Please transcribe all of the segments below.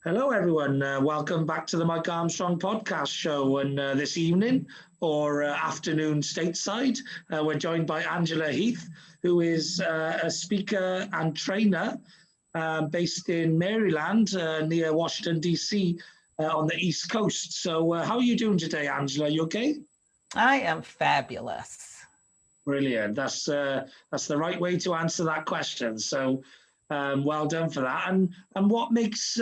Hello, everyone. Welcome back to the Mike Armstrong podcast show. And this evening or afternoon stateside, we're joined by Angela Heath, who is a speaker and trainer based in Maryland near Washington, D.C. On the East Coast. So how are you doing today, Angela? You okay? I am fabulous. Brilliant. That's the right way to answer that question. So well done for that. And what makes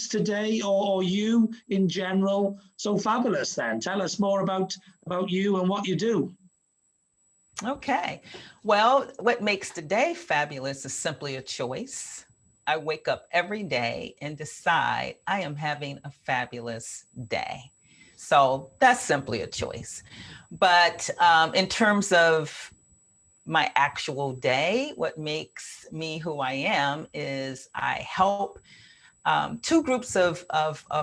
today or you in general so fabulous then? Tell us more about you and what you do. Okay. Well, what makes today fabulous is simply a choice. I wake up every day and decide I am having a fabulous day. So that's simply a choice. But in terms of my actual day, what makes me who I am is I help two groups of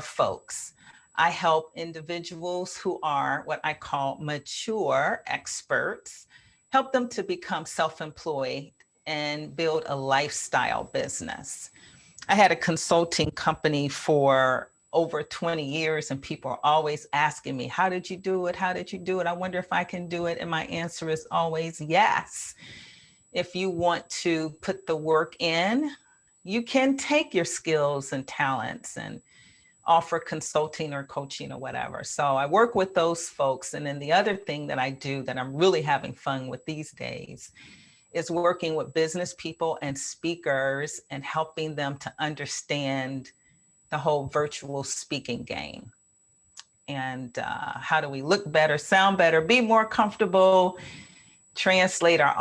folks. I help individuals who are what I call mature experts, help them to become self-employed and build a lifestyle business. I had a consulting company for over 20 years and people are always asking me, how did you do it? How did you do it? I wonder if I can do it. And my answer is always yes. If you want to put the work in, you can take your skills and talents and offer consulting or coaching or whatever. So I work with those folks. And then the other thing that I do that I'm really having fun with these days is working with business people and speakers and helping them to understand the whole virtual speaking game. And how do we look better, sound better, be more comfortable, translate our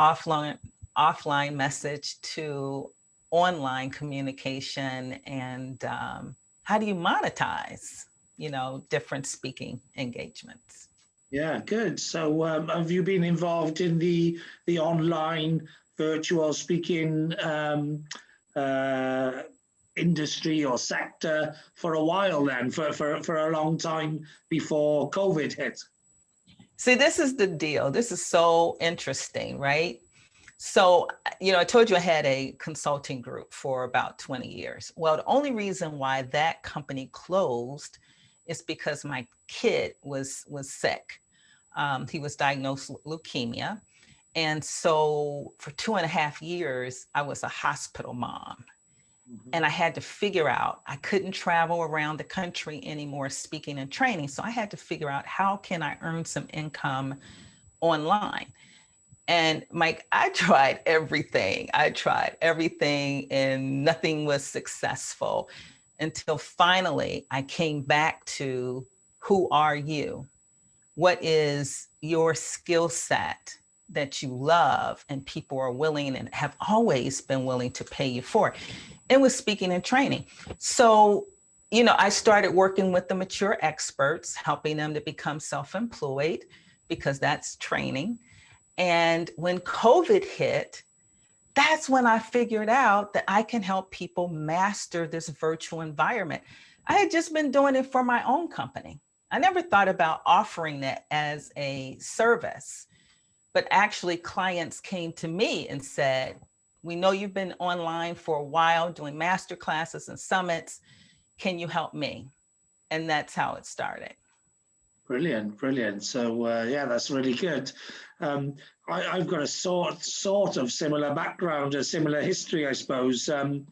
offline message to online communication, and how do you monetize, different speaking engagements? Yeah, good. So have you been involved in the online virtual speaking industry or sector for a while then, for a long time before COVID hit? See, this is the deal. This is so interesting, right? So, I told you I had a consulting group for about 20 years. Well, the only reason why that company closed is because my kid was sick. He was diagnosed with leukemia. And so for 2.5 years, I was a hospital mom. And I had to figure out, I couldn't travel around the country anymore speaking and training. So I had to figure out, how can I earn some income online? And Mike, I tried everything and nothing was successful until finally I came back to, who are you? What is your skill set that you love and people are willing and have always been willing to pay you for? It was speaking and training. So, I started working with the mature experts, helping them to become self-employed because that's training. And when COVID hit, that's when I figured out that I can help people master this virtual environment. I had just been doing it for my own company. I never thought about offering that as a service, but actually clients came to me and said, we know you've been online for a while doing master classes and summits. Can you help me? And that's how it started. Brilliant. So yeah, that's really good. I've got a sort of similar background, a similar history, I suppose. I've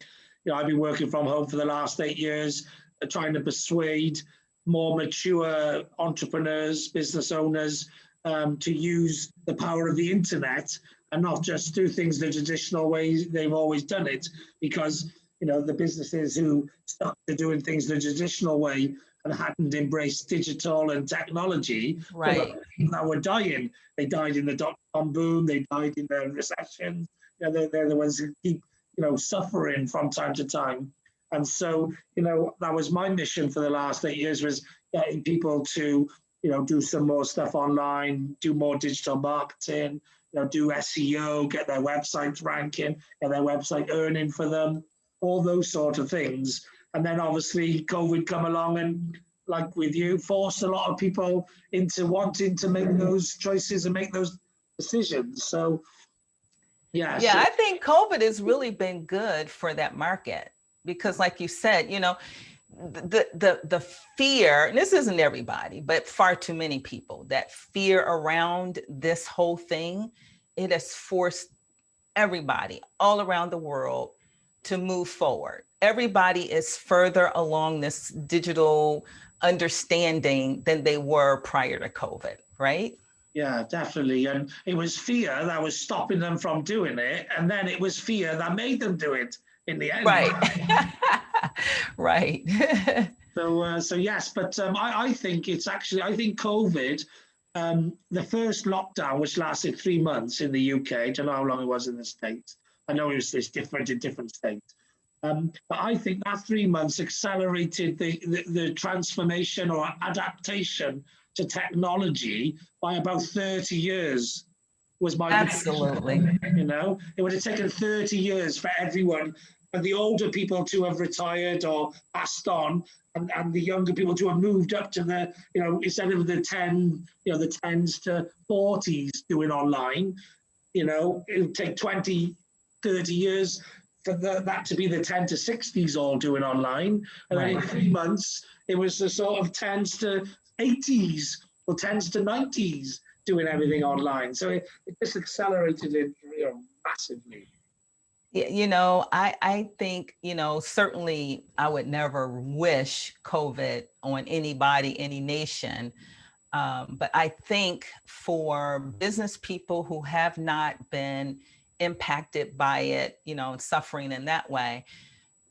been working from home for the last 8 years, trying to persuade more mature entrepreneurs, business owners, to use the power of the internet and not just do things the traditional ways they've always done it, because the businesses who stuck to doing things the traditional way and hadn't embraced digital and technology, right, that were dying. They died in the dot-com boom. They died in the recession. They're the ones who keep suffering from time to time. And so that was my mission for the last 8 years, was getting people to do some more stuff online, do more digital marketing, do SEO, get their websites ranking, get their website earning for them, all those sort of things. And then obviously COVID come along and, like with you, forced a lot of people into wanting to make those choices and make those decisions. So yeah. Yeah, I think COVID has really been good for that market because, like you said, the fear, and this isn't everybody, but far too many people, that fear around this whole thing, it has forced everybody all around the world to move forward. Everybody is further along this digital understanding than they were prior to COVID, right? Yeah, definitely. And it was fear that was stopping them from doing it. And then it was fear that made them do it in the end. Right. Right. So yes, but I think it's actually, I think COVID, the first lockdown, which lasted 3 months in the UK, I don't know how long it was in the States. I know it's different in different states. But I think that 3 months accelerated the transformation or adaptation to technology by about 30 years was my Absolutely. prediction. You know, it would have taken 30 years for everyone, and the older people to have retired or passed on, and the younger people to have moved up to the, you know, instead of the 10s to 40s doing online, you know, it would take 20, 30 years for that to be the 10 to 60s all doing online. And then in 3 months, it was the sort of 10s to 80s or 10s to 90s doing everything online. So it just accelerated it, you know, massively. You know, I think, you know, certainly I would never wish COVID on anybody, any nation. But I think for business people who have not been impacted by it, you know, and suffering in that way,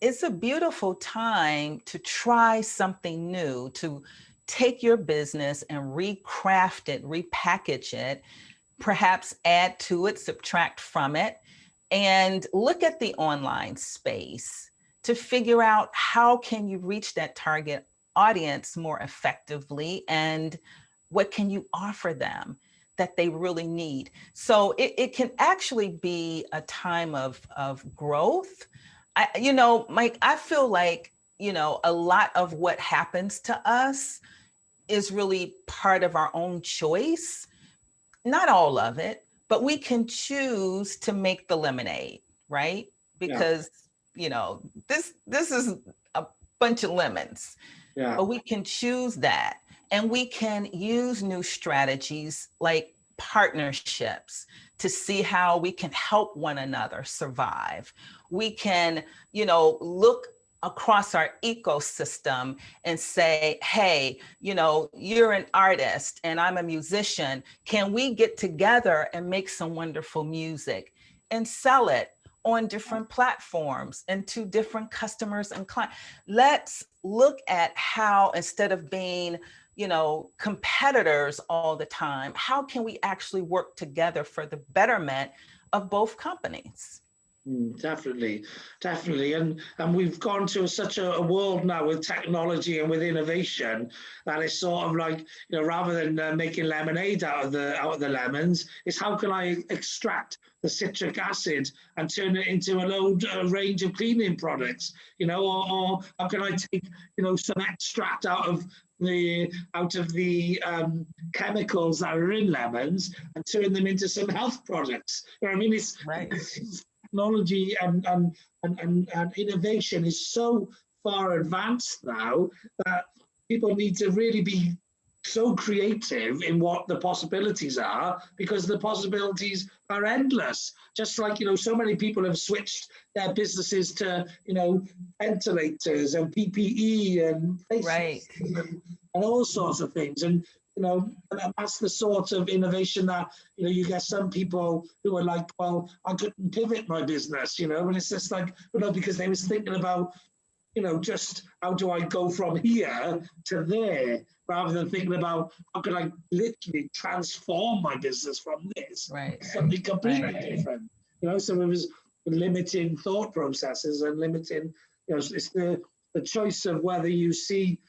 it's a beautiful time to try something new, to take your business and recraft it, repackage it, perhaps add to it, subtract from it, and look at the online space to figure out how can you reach that target audience more effectively, and what can you offer them that they really need. So it can actually be a time of growth. You know, Mike, I feel like, you know, a lot of what happens to us is really part of our own choice. Not all of it, but we can choose to make the lemonade, right? Yeah, Because, you know, this is a bunch of lemons, yeah, but we can choose that. And we can use new strategies like partnerships to see how we can help one another survive. We can, you know, look across our ecosystem and say, hey, you know, you're an artist and I'm a musician. Can we get together and make some wonderful music and sell it on different platforms and to different customers and clients? Let's look at how, instead of being, you know, competitors all the time, how can we actually work together for the betterment of both companies? definitely, definitely, and we've gone to such a world now with technology and with innovation that it's sort of like, you know, rather than making lemonade out of the lemons, it's how can I extract the citric acid and turn it into a range of cleaning products, you know, or how can I take, you know, some extract out of the chemicals that are in lemons and turn them into some health products. You know what I mean? It's technology and innovation is so far advanced now that people need to really be so creative in what the possibilities are, because the possibilities are endless. Just like, you know, so many people have switched their businesses to, you know, ventilators and PPE and Right. and all sorts of things. And you know, and that's the sort of innovation that, you know, you get some people who are like, well, I couldn't pivot my business, you know, and it's just like, you know, because they was thinking about, you know, just how do I go from here to there, rather than thinking about how can I literally transform my business from this Right. to something completely Right. different. You know, so it was limiting thought processes and limiting, you know, it's the choice of whether you see,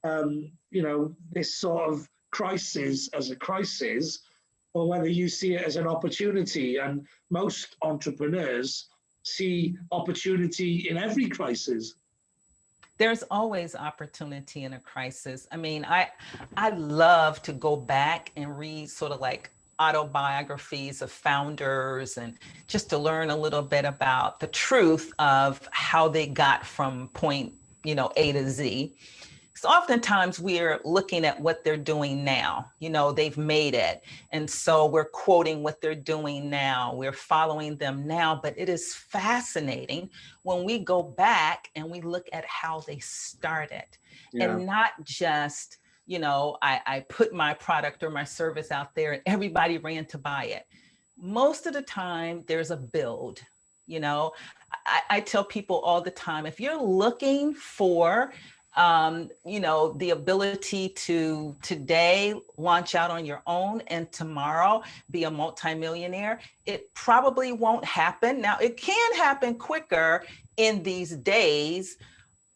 you know, this sort of crisis as a crisis, or whether you see it as an opportunity. And most entrepreneurs see opportunity in every crisis. There's always opportunity in a crisis. I mean, I love to go back and read sort of like autobiographies of founders, and just to learn a little bit about the truth of how they got from point, A to Z. So oftentimes we're looking at what they're doing now. They've made it. And so we're quoting what they're doing now. We're following them now. But it is fascinating when we go back and we look at how they started, and not just, I put my product or my service out there and everybody ran to buy it. Most of the time there's a build. I tell people all the time, if you're looking for the ability to today launch out on your own and tomorrow be a multimillionaire, it probably won't happen. Now, it can happen quicker in these days,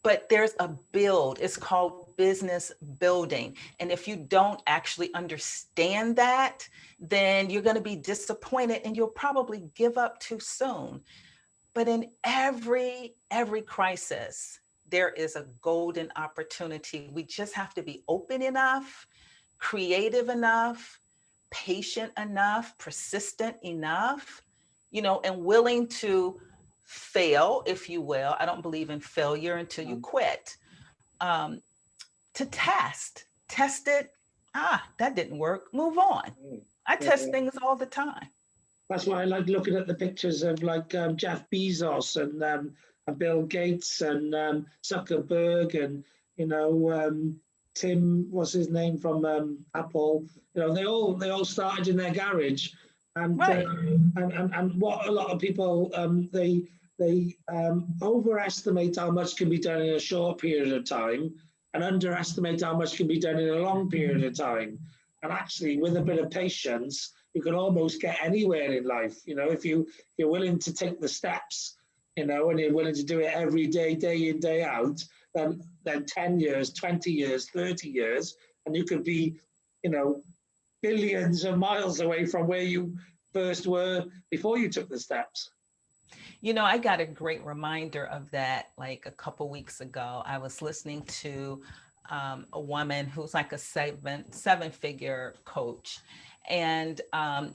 but there's a build. It's called business building. And if you don't actually understand that, then you're going to be disappointed and you'll probably give up too soon. But in every crisis, there is a golden opportunity. We just have to be open enough, creative enough, patient enough, persistent enough, and willing to fail, if you will. I don't believe in failure until you quit. To test it. That didn't work. Move on. I test things all the time. That's why I like looking at the pictures of Jeff Bezos and Bill Gates and Zuckerberg and Tim, what's his name from Apple. They all started in their garage, and right. And what a lot of people they overestimate how much can be done in a short period of time, and underestimate how much can be done in a long period of time. And actually, with a bit of patience, you can almost get anywhere in life. If you're willing to take the steps, and you're willing to do it every day, day in, day out, then 10 years, 20 years, 30 years, and you could be, billions of miles away from where you first were before you took the steps. I got a great reminder of that like a couple weeks ago. I was listening to a woman who's like a seven-figure coach. And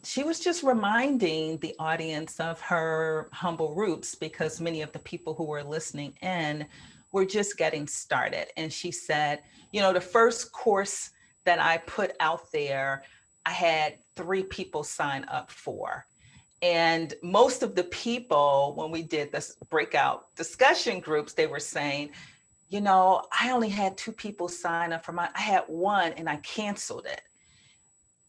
she was just reminding the audience of her humble roots, because many of the people who were listening in were just getting started. And she said, the first course that I put out there, I had 3 people sign up for. And most of the people, when we did this breakout discussion groups, they were saying, I only had 2 people sign up for mine. I had 1 and I canceled it.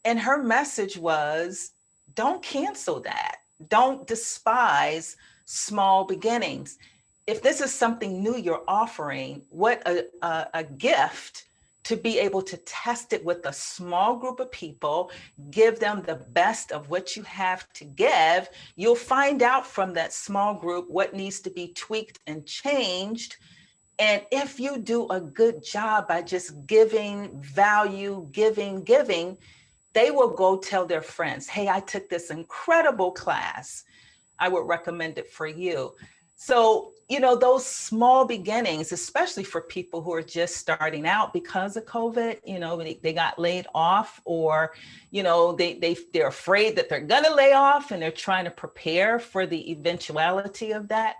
And her message was, don't cancel that. Don't despise small beginnings. If this is something new you're offering, what a gift to be able to test it with a small group of people, give them the best of what you have to give. You'll find out from that small group what needs to be tweaked and changed. And if you do a good job by just giving value, giving, they will go tell their friends, hey, I took this incredible class. I would recommend it for you. So, those small beginnings, especially for people who are just starting out because of COVID, they got laid off, or, they're afraid that they're gonna lay off and they're trying to prepare for the eventuality of that.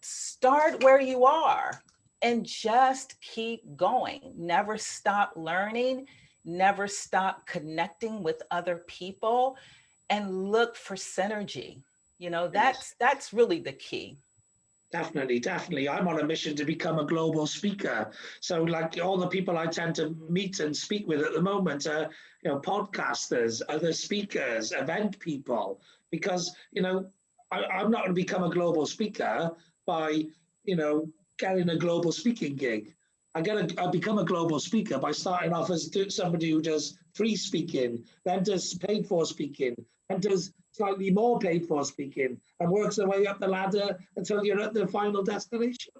Start where you are and just keep going. Never stop learning. Never stop connecting with other people, and look for synergy. That's really the key. Definitely. I'm on a mission to become a global speaker. So like all the people I tend to meet and speak with at the moment are, podcasters, other speakers, event people, because, I'm not going to become a global speaker by, getting a global speaking gig. I become a global speaker by starting off as somebody who does free speaking, then does paid for speaking, and does slightly more paid for speaking, and works their way up the ladder until you're at the final destination.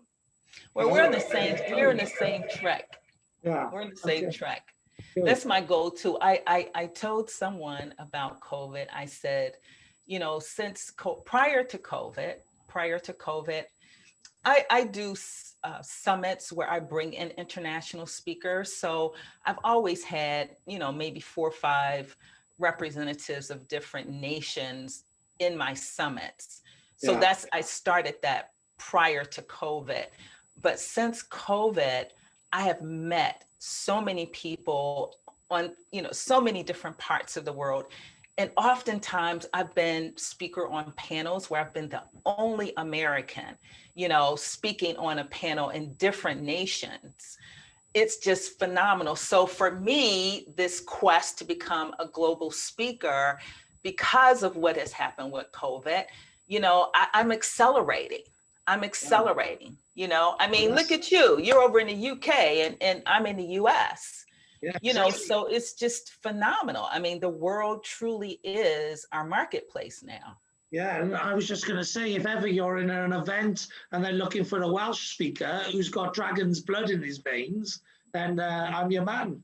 Well, we're in the same track. Yeah, we're in the same track. Good. That's my goal too. I told someone about COVID. I said, since prior to COVID, I do summits where I bring in international speakers. So I've always had, maybe 4 or 5 representatives of different nations in my summits. So I started that prior to COVID. But since COVID, I have met so many people on, so many different parts of the world. And oftentimes I've been speaker on panels where I've been the only American, speaking on a panel in different nations. It's just phenomenal. So for me, this quest to become a global speaker, because of what has happened with COVID, I'm accelerating. I'm accelerating, I mean, look at you, you're over in the UK and I'm in the US, Yeah, exactly. so it's just phenomenal. I mean, the world truly is our marketplace now. Yeah, and I was just going to say, if ever you're in an event and they're looking for a Welsh speaker who's got dragon's blood in his veins, then I'm your man.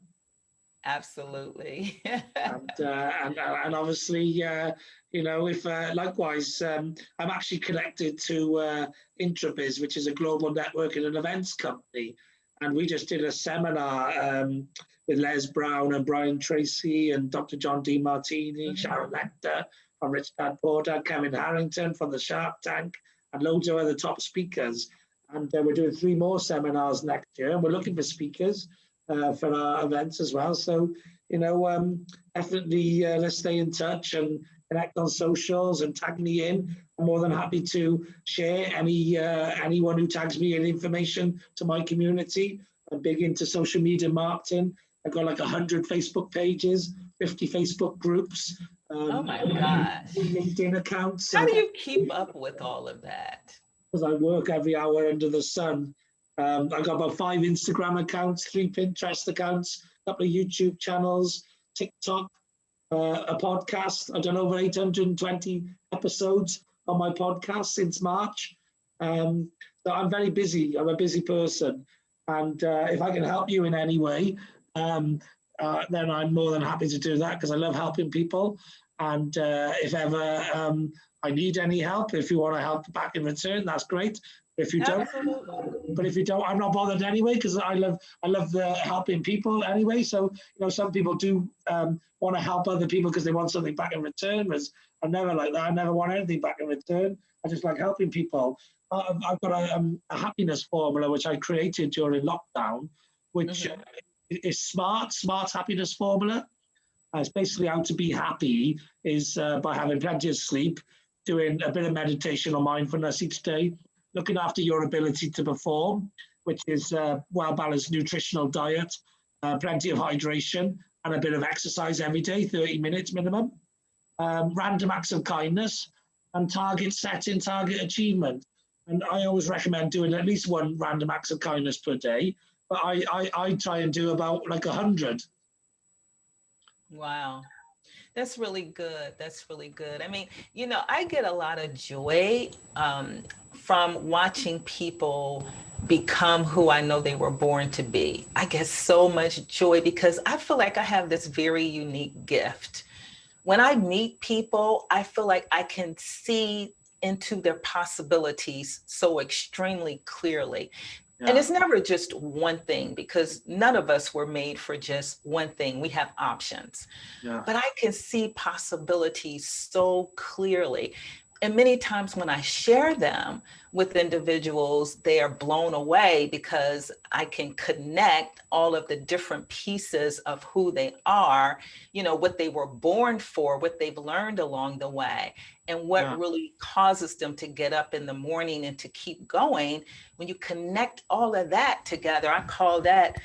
Absolutely. And obviously, if likewise, I'm actually connected to Intrabiz, which is a global networking and events company, and we just did a seminar with Les Brown and Brian Tracy and Dr. John D. Martini, Sharon Lecter from Rich Dad Poor Dad, Kevin Harrington from the Shark Tank, and loads of other top speakers. And we're doing 3 more seminars next year, and we're looking for speakers for our events as well. So, definitely let's stay in touch and connect on socials and tag me in. I'm more than happy to share anyone who tags me in information to my community. I'm big into social media marketing. I've got like 100 Facebook pages, 50 Facebook groups. Oh my gosh. LinkedIn accounts. How do you keep up with all of that? Because I work every hour under the sun. I got about 5 Instagram accounts, 3 Pinterest accounts, a couple of YouTube channels, TikTok, a podcast. I've done over 820 episodes on my podcast since March. So I'm very busy. I'm a busy person. And if I can help you in any way, then I'm more than happy to do that because I love helping people. And if ever I need any help, if you want to help back in return, that's great. If you don't, but if you don't, I'm not bothered anyway because I love helping people anyway. So some people do want to help other people because they want something back in return. Whereas I'm never like that. I never want anything back in return. I just like helping people. I've got a happiness formula which I created during lockdown, which is smart happiness formula. It's basically how to be happy is by having plenty of sleep, doing a bit of meditation or mindfulness each day, looking after your ability to perform, which is well-balanced nutritional diet, plenty of hydration, and a bit of exercise every day, 30 minutes minimum, random acts of kindness, and target setting, target achievement. And I always recommend doing at least 1 random acts of kindness per day, but I try and do about like 100. Wow. That's really good. That's really good. I mean, I get a lot of joy from watching people become who I know they were born to be. I get so much joy because I feel like I have this very unique gift. When I meet people, I feel like I can see into their possibilities so extremely clearly. Yeah. And it's never just one thing because none of us were made for just one thing. We have options. Yeah. But I can see possibilities so clearly. And many times when I share them with individuals, they are blown away because I can connect all of the different pieces of who they are, what they were born for, what they've learned along the way, and what really causes them to get up in the morning and to keep going. When you connect all of that together, I call that,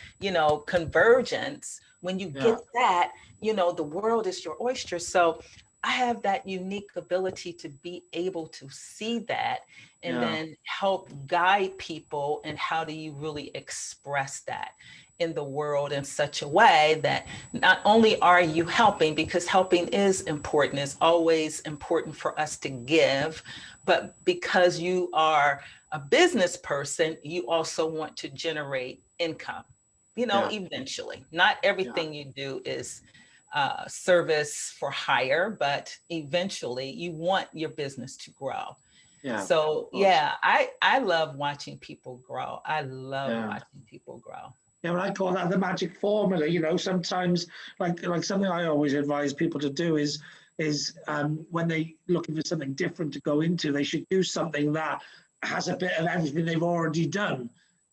convergence. When you get that, the world is your oyster. So I have that unique ability to be able to see that and then help guide people in how do you really express that in the world in such a way that not only are you helping, because helping is important, it's always important for us to give, but because you are a business person, you also want to generate income, eventually. Not everything you do is service for hire, but eventually you want your business to grow. So I love watching people grow. I love watching people grow. Yeah, well, I call that the magic formula. Sometimes like something I always advise people to do is when they looking for something different to go into, they should do something that has a bit of everything they've already done.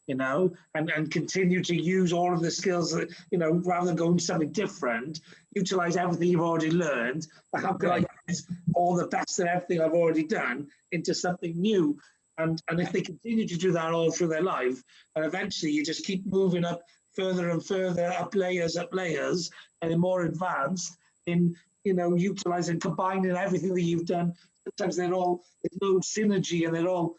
and continue to use all of the skills that, rather than going something different, utilize everything you've already learned. How can I use all the best of everything I've already done into something new? And if they continue to do that all through their life, and eventually you just keep moving up further and further, up layers, and more advanced in, utilizing, combining everything that you've done. Sometimes there's no synergy, and they're all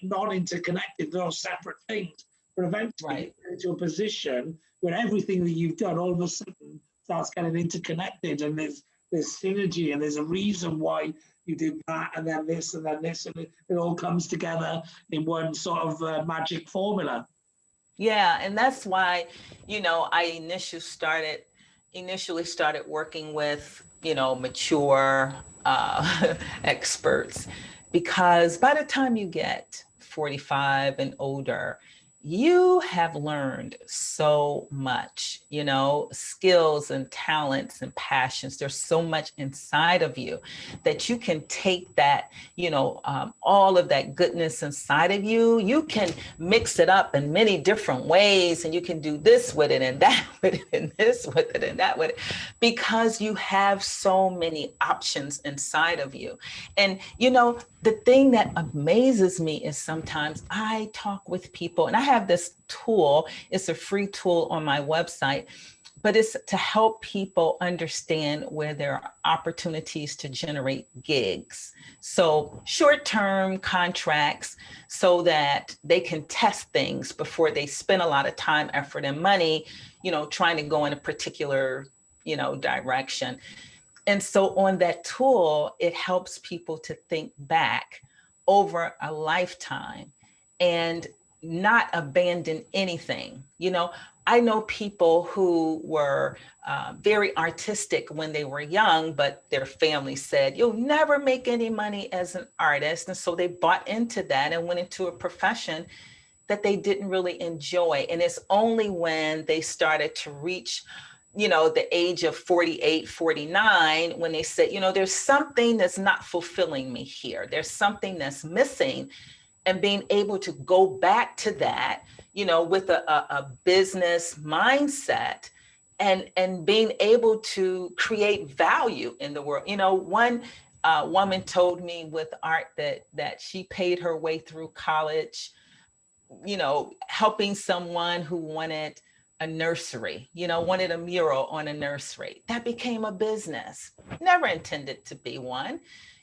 not interconnected, they're all separate things. But eventually you get into a position where everything that you've done all of a sudden starts getting interconnected, and there's synergy, and there's a reason why you did that, and then this, and then this, and it all comes together in one sort of magic formula. Yeah, and that's why, I initially started working with, mature experts, because by the time you get 45 and older, you have learned so much, skills and talents and passions. There's so much inside of you that you can take that, all of that goodness inside of you. You can mix it up in many different ways, and you can do this with it and that with it and this with it and that with it, because you have so many options inside of you. And, the thing that amazes me is sometimes I talk with people, and I have this tool. It's a free tool on my website, but it's to help people understand where there are opportunities to generate gigs. So short-term contracts, so that they can test things before they spend a lot of time, effort, and money, trying to go in a particular, direction. And so on that tool, it helps people to think back over a lifetime and not abandon anything. I know people who were very artistic when they were young, but their family said, you'll never make any money as an artist. And so they bought into that and went into a profession that they didn't really enjoy. And it's only when they started to reach the age of 48, 49, when they said, there's something that's not fulfilling me here. There's something that's missing. And being able to go back to that, with a business mindset, and being able to create value in the world. One woman told me with art that she paid her way through college, helping someone who wanted a nursery, wanted a mural on a nursery. That became a business. Never intended to be one.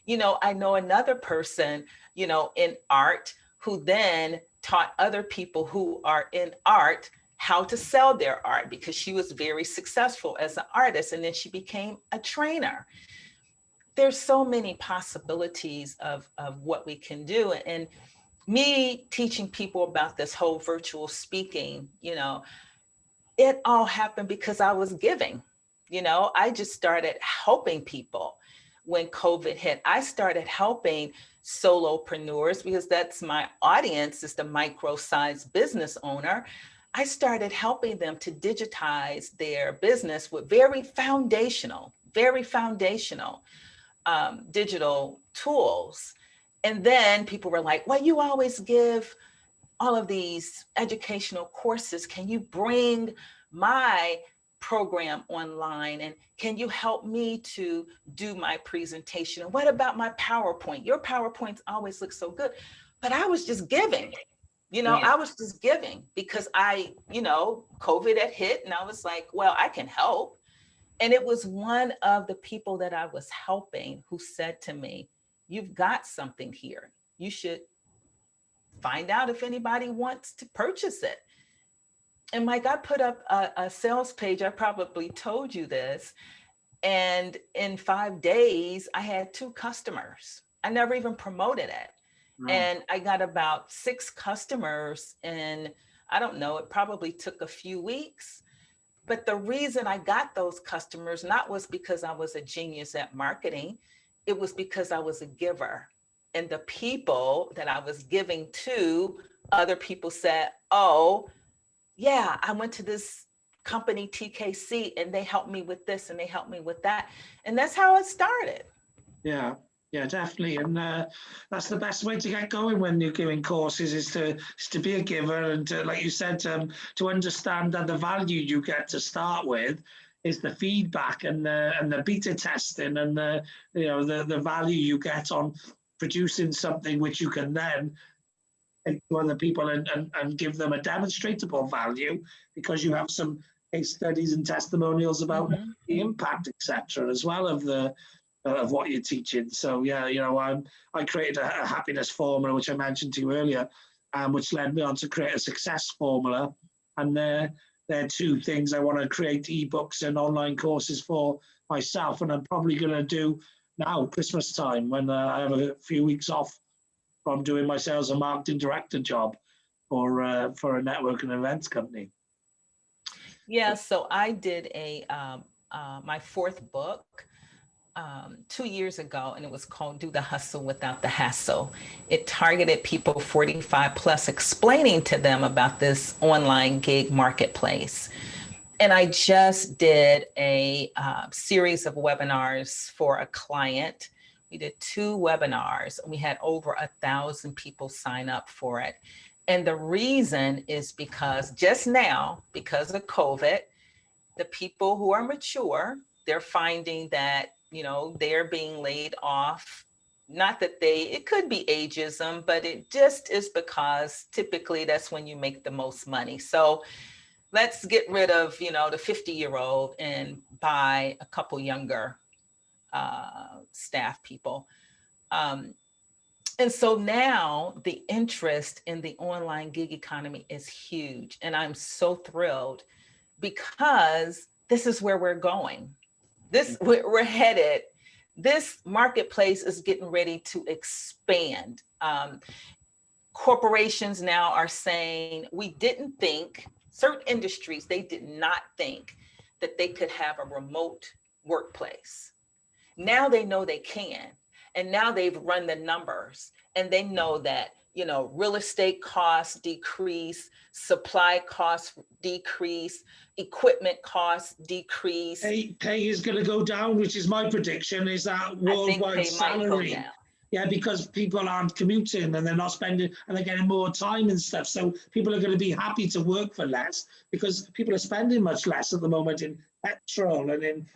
I know another person, in art, who then taught other people who are in art how to sell their art, because she was very successful as an artist, and then she became a trainer. There's so many possibilities of what we can do. And me teaching people about this whole virtual speaking, it all happened because I was giving. I just started helping people when COVID hit. I started helping solopreneurs, because that's my audience, is the micro-sized business owner. I started helping them to digitize their business with very foundational digital tools. And then people were like, well, you always give all of these educational courses. Can you bring my program online? And can you help me to do my presentation? And what about my PowerPoint? Your PowerPoints always look so good. But I was just giving, I was just giving because COVID had hit, and I was like, well, I can help. And it was one of the people that I was helping who said to me, you've got something here. You should find out if anybody wants to purchase it. And Mike, I put up a sales page. I probably told you this. And in 5 days, I had 2 customers. I never even promoted it. Right. And I got about 6 customers. And I don't know, it probably took a few weeks. But the reason I got those customers not was because I was a genius at marketing. It was because I was a giver. And the people that I was giving to, other people said, oh, yeah, I went to this company TKC and they helped me with this and they helped me with that. And that's how it started. Yeah. Yeah, definitely, and that's the best way to get going when you're giving courses is to be a giver and to, like you said, to understand that the value you get to start with is the feedback and the beta testing and the value you get on producing something which you can then take to other people and give them a demonstrable value because you have some case studies and testimonials about the impact, etc., as well of what you're teaching. So yeah, I created a happiness formula, which I mentioned to you earlier, which led me on to create a success formula. And they're two things I want to create: ebooks and online courses for myself. And I'm probably going to do now Christmas time when I have a few weeks off from doing my sales and marketing director job for a network and events company. Yeah, so I did my fourth book 2 years ago, and it was called Do the Hustle Without the Hassle. It targeted people 45 plus, explaining to them about this online gig marketplace. And I just did a series of webinars for a client. We did 2 webinars. We had over 1,000 people sign up for it. And the reason is because just now, because of COVID, the people who are mature, they're finding that, they're being laid off. Not that it could be ageism, but it just is because typically that's when you make the most money. So let's get rid of, the 50-year-old and buy a couple younger staff people. And so now the interest in the online gig economy is huge. And I'm so thrilled because this is where we're going. We're headed. This marketplace is getting ready to expand. Corporations now are saying, we didn't think, certain industries, they did not think that they could have a remote workplace. Now they know they can. And now they've run the numbers and they know that, real estate costs decrease, supply costs decrease, equipment costs decrease. Pay is going to go down, which is my prediction, is that worldwide salary. Yeah, because people aren't commuting and they're not spending and they're getting more time and stuff. So people are going to be happy to work for less because people are spending much less at the moment in petrol and in,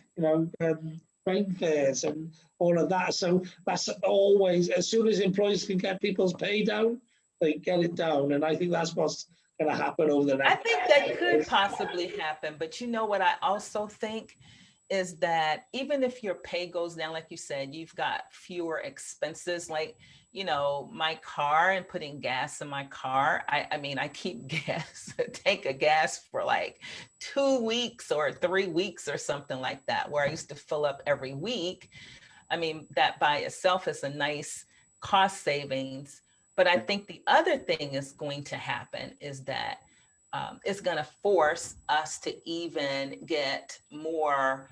train fares and all of that. So that's always, as soon as employers can get people's pay down, they get it down. And I think that's what's going to happen over the next. I think that could possibly happen. But you know what I also think is that even if your pay goes down, like you said, you've got fewer expenses, like, my car and putting gas in my car. I mean, I keep a tank of gas for like 2 weeks or 3 weeks or something like that, where I used to fill up every week. I mean, that by itself is a nice cost savings. But I think the other thing is going to happen is that it's going to force us to even get more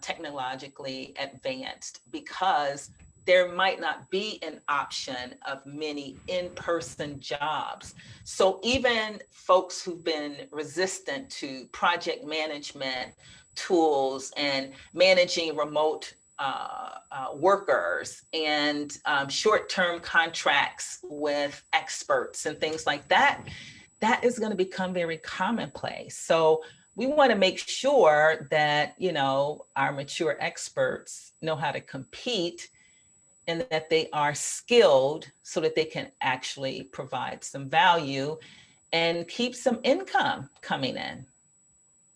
technologically advanced, because there might not be an option of many in-person jobs. So even folks who've been resistant to project management tools and managing remote workers and short-term contracts with experts and things like that, that is going to become very commonplace. So we want to make sure that, our mature experts know how to compete and that they are skilled so that they can actually provide some value and keep some income coming in.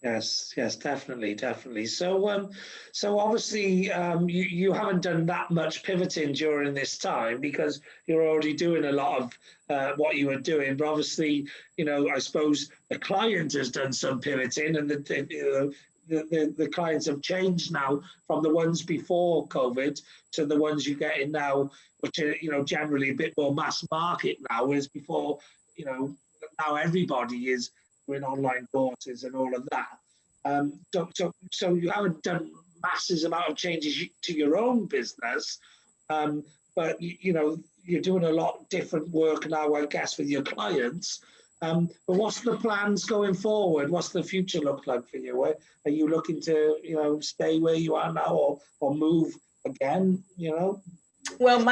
Yes, definitely. So, so obviously, you haven't done that much pivoting during this time because you're already doing a lot of what you were doing. But obviously, I suppose the client has done some pivoting, and the clients have changed now from the ones before COVID to the ones you're getting now, which are generally a bit more mass market now. Whereas before, now everybody is doing online courses and all of that. So you haven't done massive amount of changes to your own business, but you're doing a lot different work now, I guess, with your clients. But what's the plans going forward? What's the future look like for you? Are you looking to stay where you are now or move again? Well,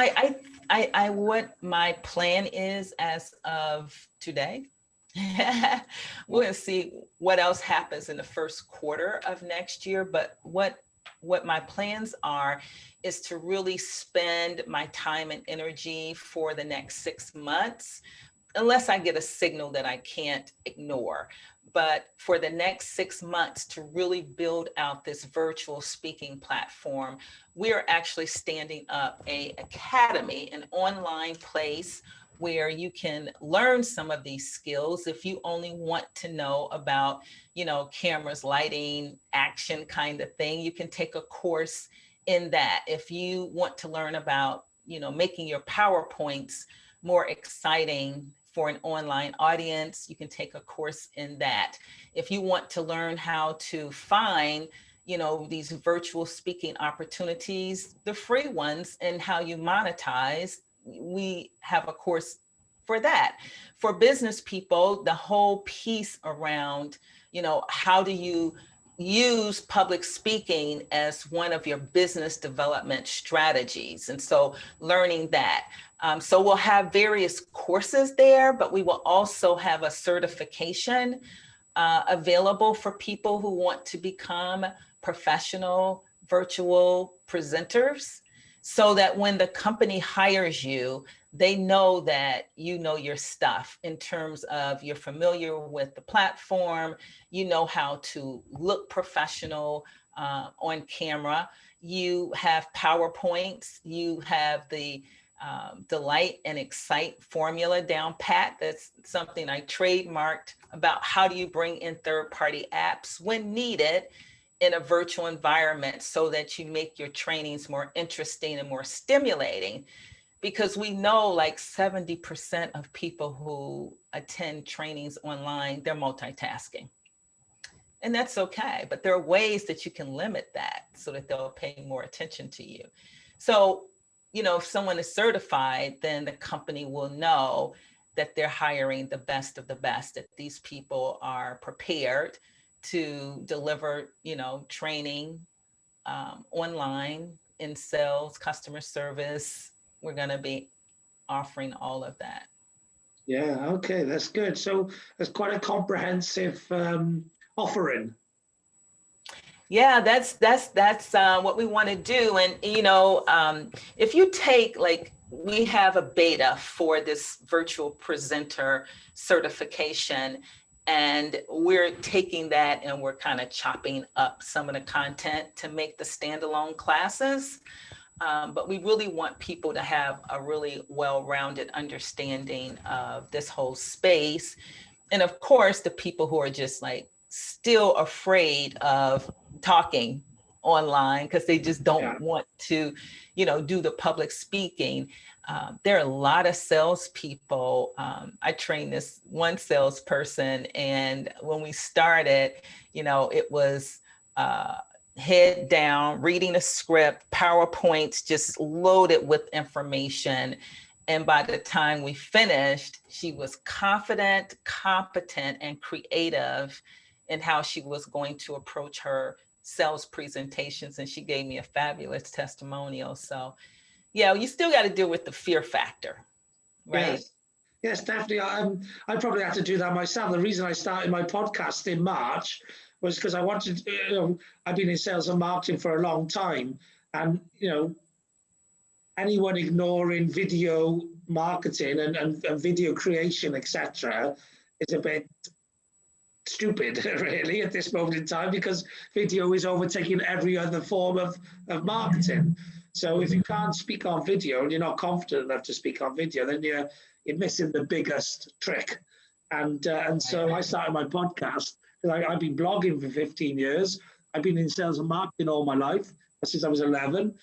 what my plan is as of today. We're going to see what else happens in the first quarter of next year. But what my plans are is to really spend my time and energy for the next 6 months, unless I get a signal that I can't ignore. But for the next 6 months to really build out this virtual speaking platform, we are actually standing up a academy, an online place where you can learn some of these skills. If you only want to know about, cameras, lighting, action kind of thing, you can take a course in that. If you want to learn about, making your PowerPoints more exciting for an online audience, you can take a course in that. If you want to learn how to find, these virtual speaking opportunities, the free ones, and how you monetize, we have a course for that. For business people, the whole piece around, how do you use public speaking as one of your business development strategies? And so learning that. So we'll have various courses there, but we will also have a certification available for people who want to become professional virtual presenters, so that when the company hires you, they know that you know your stuff in terms of you're familiar with the platform, you know how to look professional on camera, you have PowerPoints, you have the delight and excite formula down pat. That's something I trademarked about how do you bring in third-party apps when needed in a virtual environment so that you make your trainings more interesting and more stimulating. Because we know like 70% of people who attend trainings online, they're multitasking. And that's okay, but there are ways that you can limit that so that they'll pay more attention to you. So, if someone is certified, then the company will know that they're hiring the best of the best, that these people are prepared to deliver, training online, in sales, customer service. We're going to be offering all of that. Yeah, okay, that's good. So it's quite a comprehensive offering. Yeah, that's what we want to do. And if you take, like, we have a beta for this virtual presenter certification, and we're taking that and we're kind of chopping up some of the content to make the standalone classes. But we really want people to have a really well-rounded understanding of this whole space. And of course, the people who are just like still afraid of talking online because they just don't want to, do the public speaking. There are a lot of salespeople. I trained this one salesperson, and when we started, it was head down, reading a script, PowerPoints just loaded with information. And by the time we finished, she was confident, competent, and creative in how she was going to approach her sales presentations. And she gave me a fabulous testimonial. So, yeah, you still got to deal with the fear factor, right? Yes, definitely. I probably had to do that myself. The reason I started my podcast in March was because I wanted, I've been in sales and marketing for a long time. And, anyone ignoring video marketing and video creation, etc., is a bit stupid, really, at this moment in time, because video is overtaking every other form of marketing. So if you can't speak on video and you're not confident enough to speak on video, then you're missing the biggest trick. And so I started my podcast. I've been blogging for 15 years. I've been in sales and marketing all my life, since I was 11.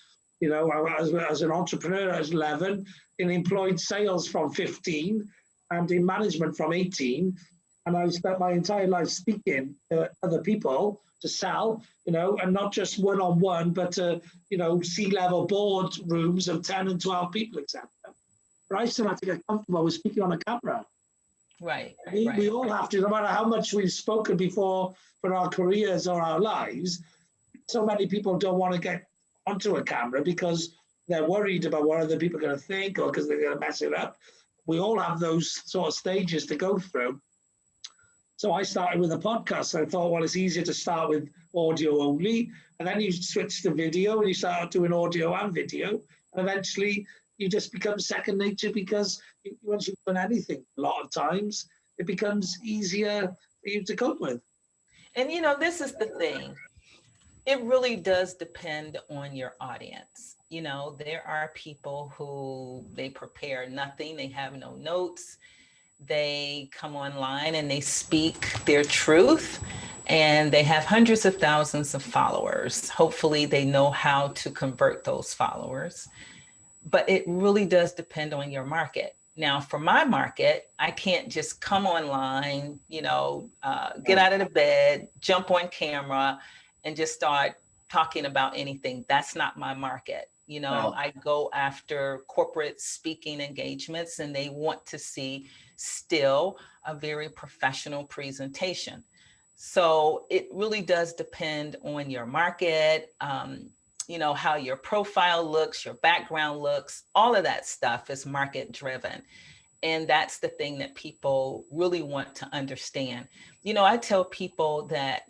As an entrepreneur, I was 11, in employed sales from 15, and in management from 18. And I spent my entire life speaking to other people to sell, and not just one-on-one, but C-level board rooms of 10 and 12 people, etc. But I still have to get comfortable with speaking on a camera. Right. We all have to, no matter how much we've spoken before for our careers or our lives. So many people don't want to get onto a camera because they're worried about what other people are going to think or because they're going to mess it up. We all have those sort of stages to go through. So I started with a podcast. I thought, well, it's easier to start with audio only. And then you switch to video and you start doing audio and video. And eventually you just become second nature because once you've done anything, a lot of times, it becomes easier for you to cope with. And this is the thing. It really does depend on your audience. There are people who they prepare nothing, they have no notes. They come online and they speak their truth, and they have hundreds of thousands of followers. Hopefully they know how to convert those followers, but it really does depend on your market. Now, for my market, I can't just come online, get out of the bed, jump on camera and just start talking about anything. That's not my market. I go after corporate speaking engagements, and they want to see still a very professional presentation. So it really does depend on your market, how your profile looks, your background looks, all of that stuff is market driven. And that's the thing that people really want to understand. I tell people that,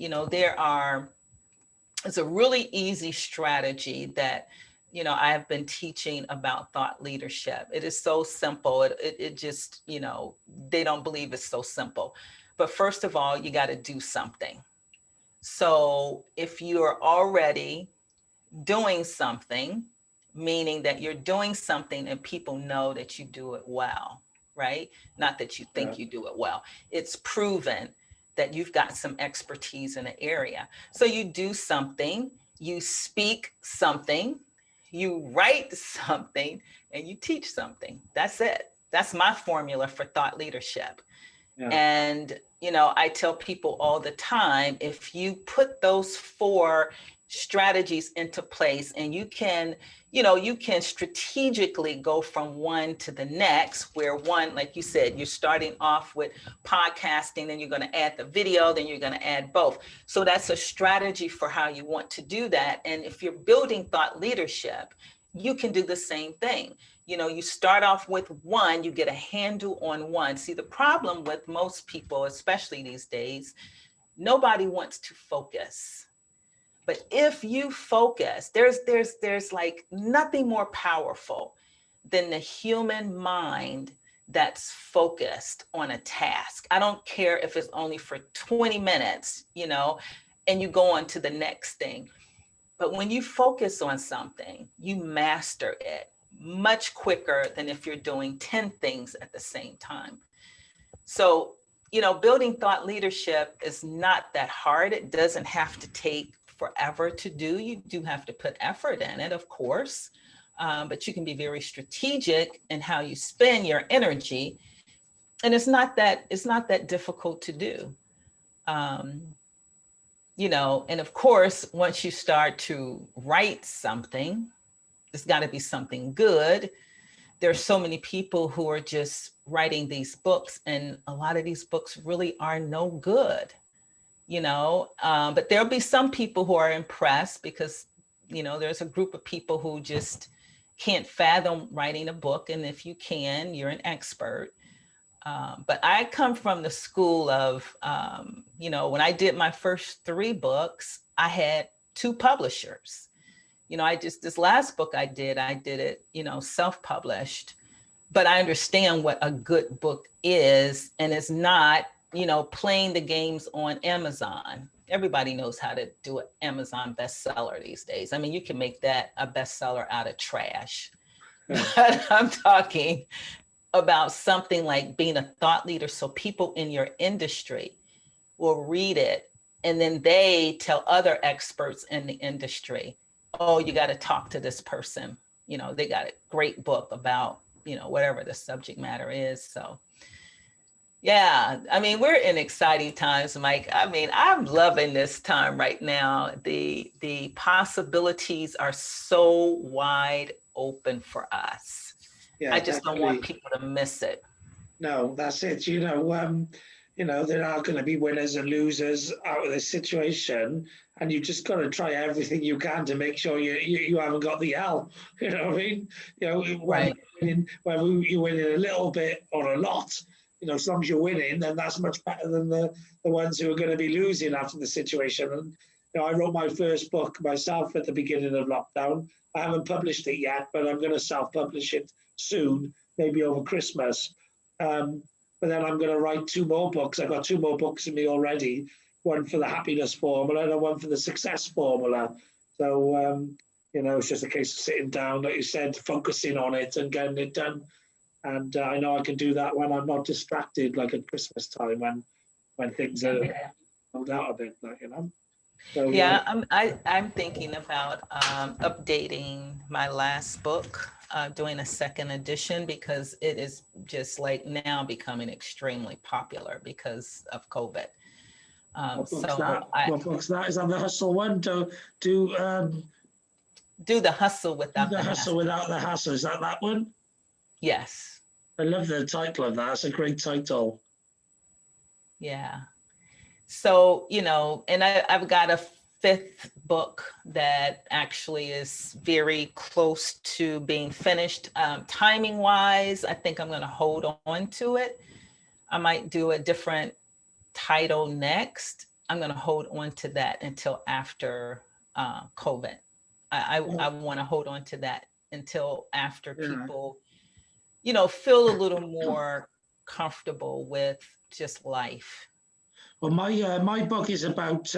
it's a really easy strategy that I have been teaching about thought leadership. It is so simple. It just, they don't believe it's so simple. But first of all, you got to do something. So if you're already doing something, meaning that you're doing something and people know that you do it well, right? Not that you think you do it well. It's proven that you've got some expertise in an area. So you do something, you speak something, you write something, and you teach something. That's it. That's my formula for thought leadership. Yeah. And, I tell people all the time, if you put those 4 strategies into place and you can strategically go from one to the next, where one, like you said, you're starting off with podcasting, then you're going to add the video, then you're going to add both. So that's a strategy for how you want to do that. And if you're building thought leadership, you can do the same thing. You start off with one, you get a handle on one. See, the problem with most people, especially these days, nobody wants to focus. But if you focus, there's like nothing more powerful than the human mind that's focused on a task. I don't care if it's only for 20 minutes, and you go on to the next thing. But when you focus on something, you master it much quicker than if you're doing 10 things at the same time. So, building thought leadership is not that hard. It doesn't have to take forever to do. You do have to put effort in it, of course, but you can be very strategic in how you spend your energy, and it's not that difficult to do. And of course, once you start to write something, it's got to be something good. There's so many people who are just writing these books, and a lot of these books really are no good. But there'll be some people who are impressed because, there's a group of people who just can't fathom writing a book. And if you can, you're an expert. But I come from the school of, when I did my first 3 books, I had 2 publishers. This last book I did it, self-published. But I understand what a good book is, and it's not, playing the games on Amazon. Everybody knows how to do an Amazon bestseller these days. I mean, you can make that a bestseller out of trash. But I'm talking about something like being a thought leader, so people in your industry will read it, and then they tell other experts in the industry, oh, you got to talk to this person. They got a great book about, whatever the subject matter is. So yeah, I mean, we're in exciting times, Mike. I mean, I'm loving this time right now. The possibilities are so wide open for us. Yeah, I just don't want people to miss it. No, that's it. there are going to be winners and losers out of this situation, and you just got to try everything you can to make sure you haven't got the L. You know what I mean? Right. Whether you're winning a little bit or a lot, as long as you're winning, then that's much better than the ones who are going to be losing after the situation. And I wrote my first book myself at the beginning of lockdown. I haven't published it yet, but I'm going to self-publish it soon, maybe over Christmas. But then I'm going to write 2 more books. I've got 2 more books in me already, one for the happiness formula and one for the success formula. So, it's just a case of sitting down, like you said, focusing on it and getting it done. And I know I can do that when I'm not distracted, like at Christmas time when things are pulled out a bit, So, Yeah, I'm thinking about updating my last book, doing a second edition, because it is just like now becoming extremely popular because of COVID. What book's that? Is that the hustle one? Do the hustle without the hustle without the hassle. Is that one? Yes. I love the title of that. It's a great title. Yeah. So, and I've got a 5th book that actually is very close to being finished. Timing wise, I think I'm going to hold on to it. I might do a different title next. I'm going to hold on to that until after COVID. I want to hold on to that until after people, feel a little more comfortable with just life. Well, my book is about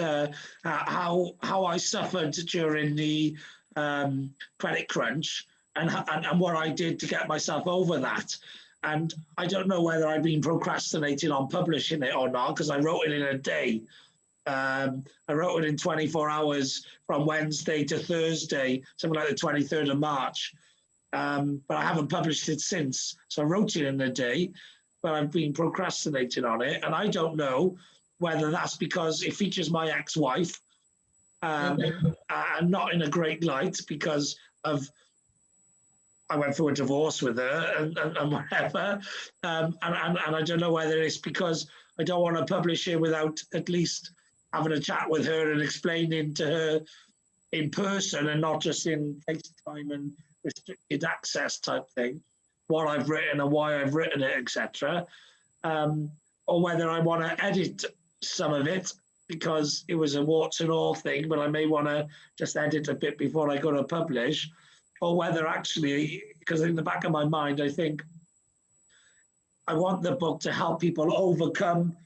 how I suffered during the credit crunch and what I did to get myself over that. And I don't know whether I've been procrastinating on publishing it or not, because I wrote it in a day. I wrote it in 24 hours from Wednesday to Thursday, something like the 23rd of March. But I haven't published it since. So I wrote it in a day, but I've been procrastinating on it. And I don't know whether that's because it features my ex-wife, and not in a great light because of I went through a divorce with her and whatever. And I don't know whether it's because I don't want to publish it without at least having a chat with her and explaining to her in person and not just in FaceTime and restricted access type thing, what I've written and why I've written it, etc. Or whether I want to edit some of it because it was a warts and all thing, but I may want to just edit a bit before I go to publish, or whether actually, because in the back of my mind, I think I want the book to help people overcome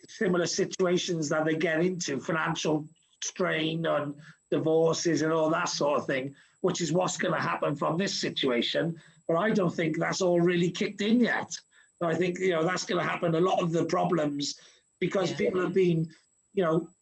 similar situations that they get into, financial strain and divorces and all that sort of thing, which is what's going to happen from this situation. But I don't think that's all really kicked in yet. I think, that's going to happen. A lot of the problems, because people have been,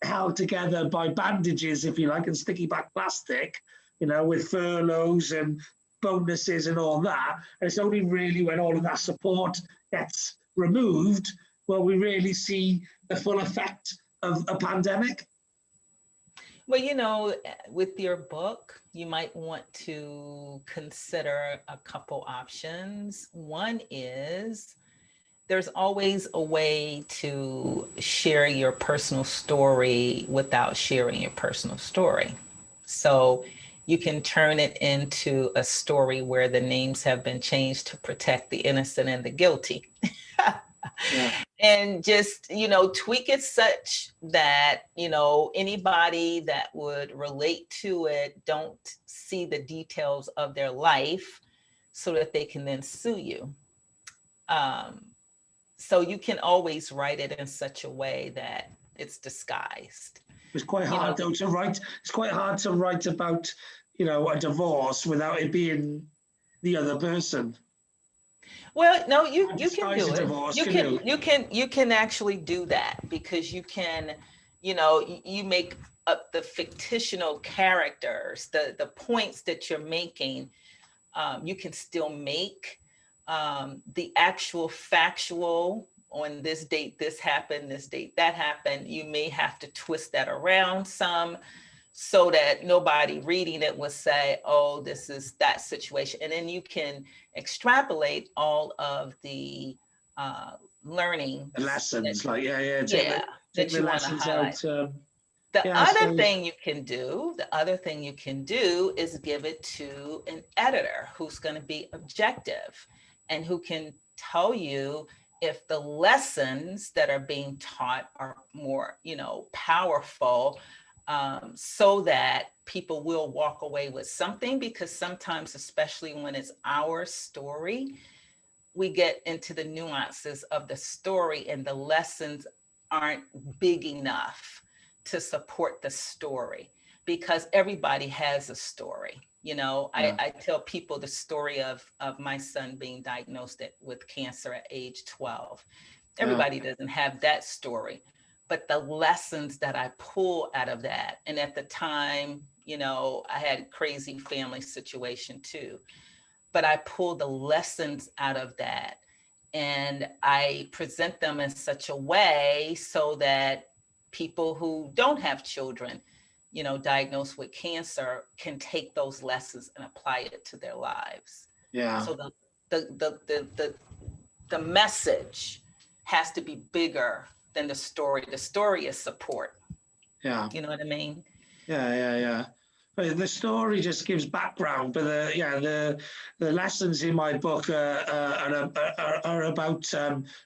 held together by bandages, if you like, and sticky back plastic, with furloughs and bonuses and all that. And it's only really when all of that support gets removed will we really see the full effect of a pandemic. Well, with your book, you might want to consider a couple options. One is there's always a way to share your personal story without sharing your personal story. So you can turn it into a story where the names have been changed to protect the innocent and the guilty. And just, tweak it such that, anybody that would relate to it don't see the details of their life so that they can then sue you. So you can always write it in such a way that it's disguised. It's quite hard though to write. It's quite hard to write about, a divorce without it being the other person. Well, no, you can do it. Divorce, you can actually do that, because you can, you make up the fictional characters, the points that you're making. You can still make the actual factual, on this date this happened, this date that happened. You may have to twist that around some so that nobody reading it will say, oh, this is that situation. And then you can extrapolate all of the learning The lessons, like, take yeah, take that the you want to lessons highlight. out. The Yeah, other so thing you can do, is give it to an editor who's going to be objective and who can tell you if the lessons that are being taught are more, powerful, so that people will walk away with something. Because sometimes, especially when it's our story, we get into the nuances of the story and the lessons aren't big enough to support the story, because everybody has a story. yeah, I tell people the story of my son being diagnosed with cancer at age 12. yeah, Everybody doesn't have that story, but the lessons that I pull out of that, and at the time, I had a crazy family situation too, but I pull the lessons out of that and I present them in such a way so that people who don't have children, diagnosed with cancer, can take those lessons and apply it to their lives. yeah, So the message has to be bigger than the story. The story is support. yeah, You know what I mean? yeah. But the story just gives background, but the lessons in my book are about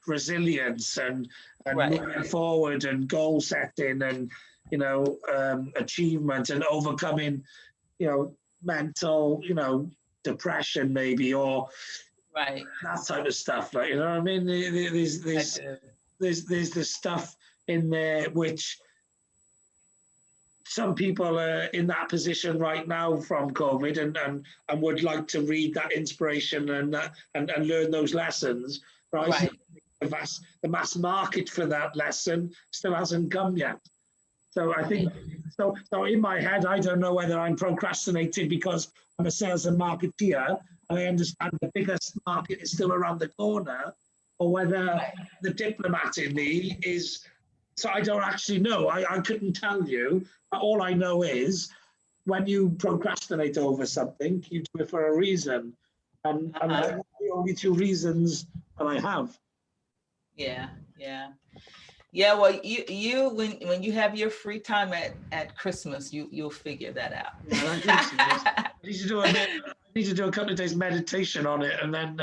resilience and Right. moving forward and goal setting and achievement and overcoming mental depression maybe, or Right. that type of stuff. Like, you know what I mean? There's I there's do. there's the stuff in there which some people are in that position right now from COVID and would like to read that inspiration and learn those lessons. But I still Right. think the mass market for that lesson still hasn't come yet. So I think so in my head, I don't know whether I'm procrastinating because I'm a sales and marketeer and I understand the biggest market is still around the corner, or whether the diplomat in me is. So I don't actually know. I couldn't tell you. All I know is when you procrastinate over something, you do it for a reason. And Uh-huh. they're the only two reasons that I have. Yeah. Yeah. Yeah, well, you when you have your free time at Christmas, you'll figure that Yeah, I think so. out. I need to do I need to do a couple of days meditation on it, and then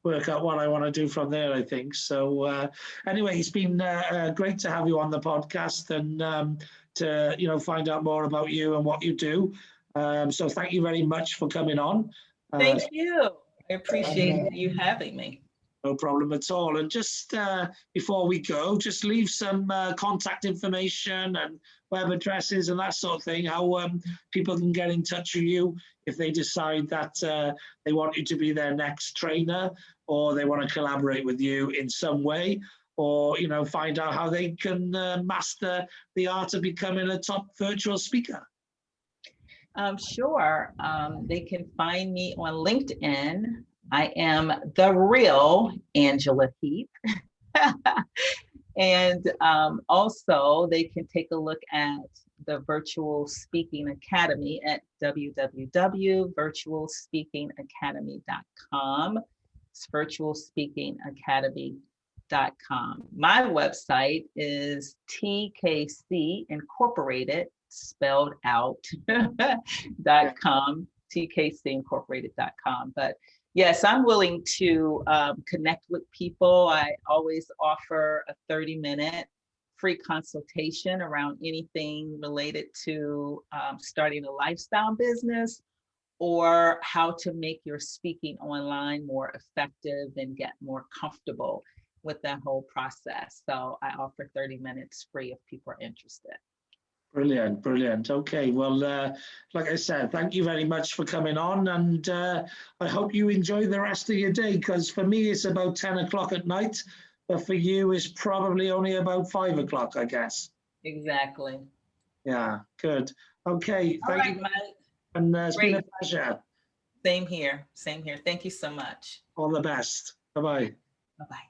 work out what I want to do from there. I think so. Anyway, it's been great to have you on the podcast and to find out more about you and what you do. So thank you very much for coming on. Thank you. I And, appreciate you having me. no problem at all. And just before we go, just leave some contact information and web addresses and that sort of thing, how people can get in touch with you if they decide that they want you to be their next trainer, or they want to collaborate with you in some way, or find out how they can master the art of becoming a top virtual speaker. Sure. They can find me on LinkedIn. I am the real Angela Heath. And also, they can take a look at the Virtual Speaking Academy at www.virtualspeakingacademy.com. It's virtualspeakingacademy.com. My website is TKC Incorporated, spelled out, .com, tkcincorporated.com. But yes, I'm willing to connect with people. I always offer a 30-minute free consultation around anything related to starting a lifestyle business, or how to make your speaking online more effective and get more comfortable with that whole process. So I offer 30 minutes free if people are interested. Brilliant, brilliant. Okay, well, like I said, thank you very much for coming on, and I hope you enjoy the rest of your day, because for me it's about 10 o'clock at night, but for you it's probably only about 5 o'clock, I guess. Exactly. Yeah, good. Okay, All thank right, you, Mike. and it's been a Great. pleasure. Same here. Same here. Thank you so much. All the best. Bye-bye. Bye-bye.